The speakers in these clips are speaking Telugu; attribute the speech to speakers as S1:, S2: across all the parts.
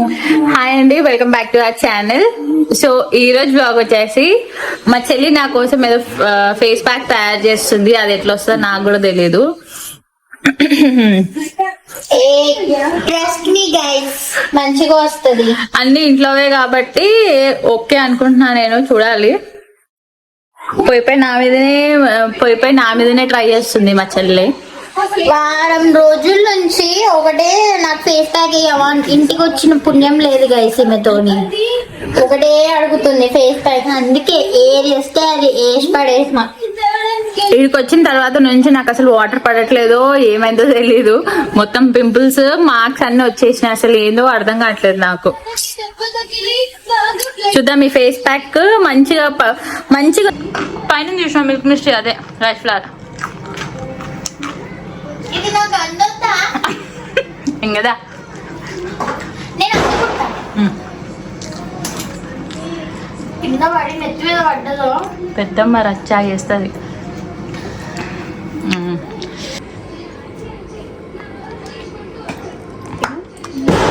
S1: హాయ్ అండి, welcome back to our channel. So ఈ రోజు బ్లాగ్ వచ్చేసి మా చెల్లి నా కోసం ఏదో ఫేస్ ప్యాక్ తయారు చేస్తుంది. అది ఎట్లా వస్తుందో నాకు కూడా తెలియదు.
S2: మంచిగా వస్తుంది.
S1: అన్ని ఇంట్లోవే కాబట్టి ఓకే అనుకుంటున్నా. నేను చూడాలి. పోయిపోయి నా మీదనే ట్రై చేస్తుంది మా చెల్లి.
S2: వారం రోజుల నుంచి ఒకటే నాకు ఫేస్ ప్యాక్ ఇంటికి వచ్చిన పుణ్యం లేదు గైస్. ఈమెతోని ఒకటే అడుగుతుంది ఫేస్ ప్యాక్. అందుకే ఏది వస్తే అది వేసి పడేసిన.
S1: ఇక్కడికి వచ్చిన తర్వాత నుంచి నాకు అసలు వాటర్ పడట్లేదో ఏమైందో తెలీదు. మొత్తం పింపుల్స్ మార్క్స్ అన్ని వచ్చేసినాయి. అసలు ఏందో అర్థం కావట్లేదు నాకు. చూద్దాం ఈ ఫేస్ ప్యాక్ మంచిగా పైన చూసిన మిల్క్ మిస్టీ, అదే రైస్ ఫ్లవర్ ఇంకదా పెద్దమ్మ రచ్చా చేస్తుంది.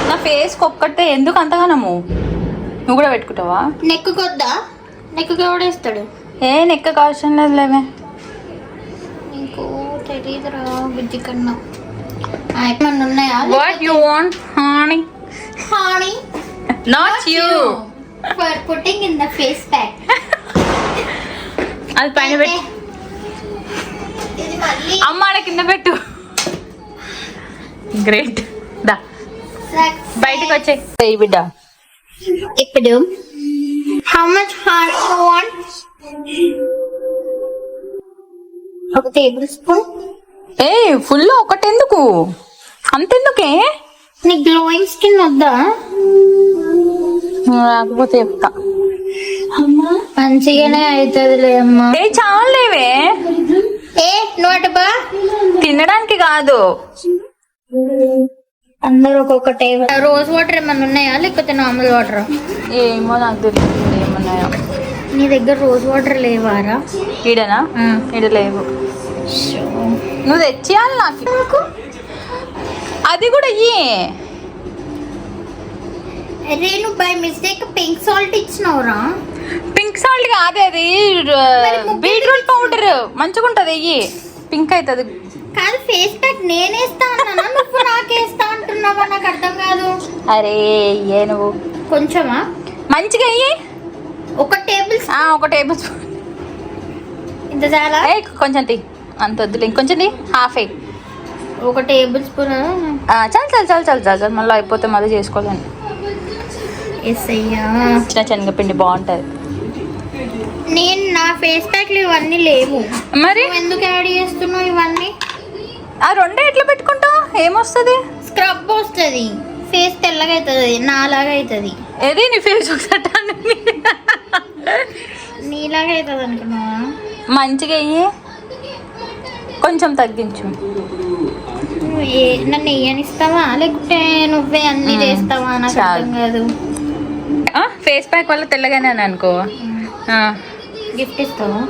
S1: నా ఫేస్ ఒక్కటే ఎందుకు అంతగానము? నువ్వు కూడా పెట్టుకుంటావా?
S2: నెక్ కొద్దా? నెక్ కూడా ఇస్తాడు.
S1: నెక్క అవసరం లేదు లేవే.
S2: నీకు తెలీదురా బుద్ధి కన్నా. ఏమన్నా ఉన్నాయా?
S1: What you want honey?
S2: Honey
S1: not you
S2: for putting in the face pack.
S1: అది పైన పెట్టు. అమ్మాడ కింద పెట్టు. గ్రేట్. దా బయటకు వచ్చే బిడ్డ.
S2: ఇప్పుడు how much honey you want? ఒక టేబుల్ స్పూన్.
S1: ఫుల్ ఒకటెందుకు? అంతెందుకే?
S2: నీ గ్లోయింగ్ స్కిన్ వద్దా?
S1: రాకపోతే చెప్తా.
S2: మంచిగానే అవుతుందిలే అమ్మా.
S1: చాలేవే.
S2: నువ్వు
S1: తినడానికి కాదు.
S2: అందరూ ఒక్కొక్క టేబుల్. రోజ్ వాటర్ ఏమన్నా ఉన్నాయా లేకపోతే నార్మల్ వాటర్?
S1: ఏమో నాకు తెలియదు ఏమన్నాయో.
S2: నీ దగ్గర రోజ్ వాటర్ లేవారా?
S1: ఈడనా? ఈడ లేవు. నువ్వు తెచ్చేయాలి నాకు. అది కూడా
S2: అరే నువ్వు బై మిస్టేక్ పింక్ సాల్ట్ ఇచ్చినావురా.
S1: పింక్ సాల్ట్ కాదు, అది బీట్రూట్ పౌడర్. మంచిగా ఉంటది. పింక్ అవుతుంది
S2: కాదు. ఫేస్ ప్యాక్ నేనేస్తా అన్నా, నువ్వు నాకేస్తా అంటున్నావా? నాకు అర్థం కాదు.
S1: అరే నువ్వు
S2: కొంచెమా?
S1: మంచిగా
S2: ఒక టేబుల్
S1: స్పూన్.
S2: ఇంత చాలా?
S1: కొంచెం తీ. అంత వద్దులే, ఇంకొంచెం తీ. హాఫ్
S2: ఒక టేబుల్ స్పూన్.
S1: చాలు మళ్ళీ అయిపోతే మళ్ళీ చేసుకోలేను. చిన్న శనగపిండి బాగుంటది.
S2: నేను నా ఫేస్ ప్యాక్లు ఇవన్నీ లేవు.
S1: మరి
S2: ఎందుకు యాడ్ చేస్తున్నావు ఇవన్నీ?
S1: ఆ రెండే ఎట్లా పెట్టుకుంటావు? ఏమొస్తుంది?
S2: స్క్రబ్ వస్తుంది. ఫేస్ తెల్లగా అవుతుంది, నాలాగా అవుతుంది.
S1: ఏది నీ ఫేస్ ఒకసారి
S2: నీలాగా అవుతుంది అనుకున్నావా?
S1: మంచిగా కొంచెం తగ్గించు.
S2: నన్ను వేయనిస్తావా లేకుంటే నువ్వే అన్ని చేస్తావా? నాకు అర్థం కాదు.
S1: ఫేస్ ప్యాక్ వల్ల తెల్లగానే అనుకో.
S2: గిఫ్ట్ ఇస్తావా?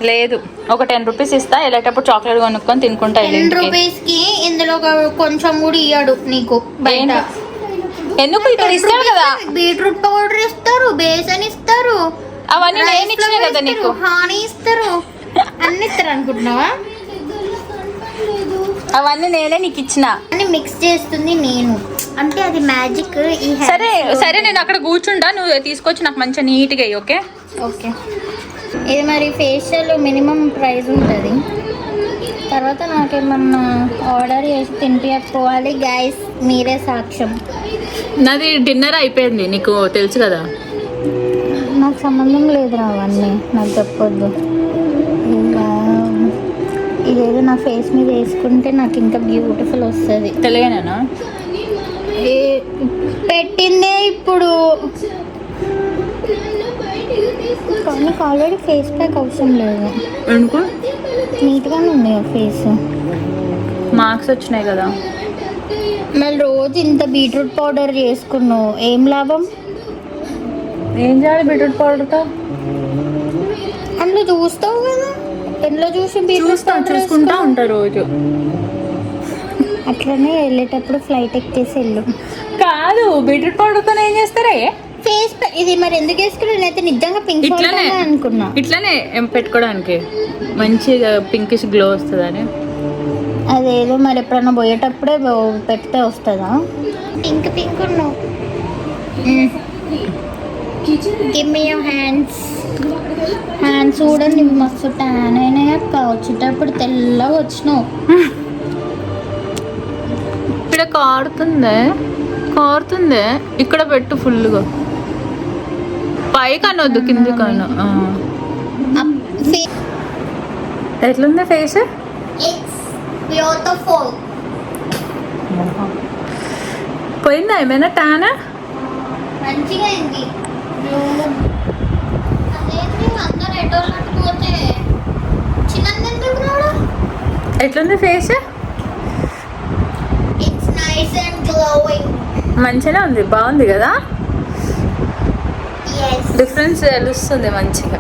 S1: లేదు, ఒక 10 రూపీస్ ఇస్తా. వెళ్ళేటప్పుడు చాక్లెట్ కొనుక్కొని తినుకుంటా.
S2: 10 రూపీస్ కి ఇందులో కొంచెం కూడా ఇయ్యాడు నీకు బయట.
S1: ఎందుకు? ఇక్కడ ఇస్తాడు కదా.
S2: బీట్రూట్ పౌడర్ ఇస్తారు, బేసన్ ఇస్తారు,
S1: అవన్నీ నేను ఇచ్చిన కదా నీకు.
S2: హానీ ఇస్తారు, అన్ని ఇస్తారు అనుకుంటున్నావా?
S1: అవన్నీ నేనే నీకు ఇచ్చిన.
S2: అన్ని మిక్స్ చేస్తుంది నేను. అంటే అది మ్యాజిక్.
S1: సరే నేను అక్కడ కూర్చుంటా, నువ్వు తీసుకొచ్చి నాకు మంచిగా నీట్గా ఓకే.
S2: ఇది మరి ఫేషియల్ మినిమం ప్రైస్ ఉంటుంది. తర్వాత నాకేమన్నా ఆర్డర్ చేసి తినిపించుకోవాలి. గైస్ మీరే సాక్ష్యం.
S1: నాది డిన్నర్ అయిపోయింది, నీకు తెలుసు కదా.
S2: నాకు సంబంధం లేదురా అవన్నీ, నాకు చెప్పొద్దు. ఇదేదో నా ఫేస్ మీద వేసుకుంటే నాకు ఇంకా బ్యూటిఫుల్ వస్తుంది.
S1: తెలియనా?
S2: పెట్టిందే ఇప్పుడు. నీకు ఆల్రెడీ ఫేస్ ప్యాక్ అవసరం లేదు.
S1: ఎందుకు?
S2: నీట్గానే ఉంది ఫేస్.
S1: మార్క్స్ వచ్చినాయి కదా.
S2: మళ్ళీ రోజు ఇంత బీట్రూట్ పౌడర్ చేసుకున్నావు, ఏం లాభం?
S1: ఏం చేయాలి బీట్రూట్ పౌడర్తో?
S2: అందులో చూస్తావు కదా, ఎందులో చూసి
S1: చూసుకుంటా ఉంటా రోజు.
S2: అట్లనే వెళ్ళేటప్పుడు ఫ్లైట్ ఎక్కేసి వెళ్ళు.
S1: కాదు బీట్రూట్ పౌడర్ తో ఏం చేస్తారే
S2: ఫేస్ ప్యాక్ ఇది మరి ఎందుకు వేసుకున్నా నేనైతే నిజంగా పింక్
S1: ఇట్లానే
S2: అనుకున్నా.
S1: ఇట్లానే పెట్టుకోవడానికి మంచిగా పింకిష్ గ్లో వస్తుందని.
S2: అదేదో మరి ఎప్పుడన్నా పోయేటప్పుడే పెడితే వస్తుందా? పింక్ పింక్ ఉన్నావు. Give me your hands. Hands కూడా నీకు మస్తు ట్యాన్ అయినాయి అక్క. వచ్చేటప్పుడు తెల్లగా వచ్చినావు.
S1: ఇక్కడ కారుతుందే ఇక్కడ పెట్టు ఫుల్గా. పైకి అనొద్దు కింది కాను. ఎట్లుంది ఫేస్?
S2: బ్యూటిఫుల్.
S1: పోయిందా ఏమైనా ట్యాన్?
S2: మంచిగా అయింది. అదేంటి అందరు ఎటోళ్ళట్టు పోతే చిన్నది.
S1: ఎట్లుంది face?
S2: It's nice and glowing.
S1: మంచిగా ఉంది, బాగుంది కదా.
S2: yes
S1: డిఫరెన్స్ తెలుస్తుంది మంచిగా.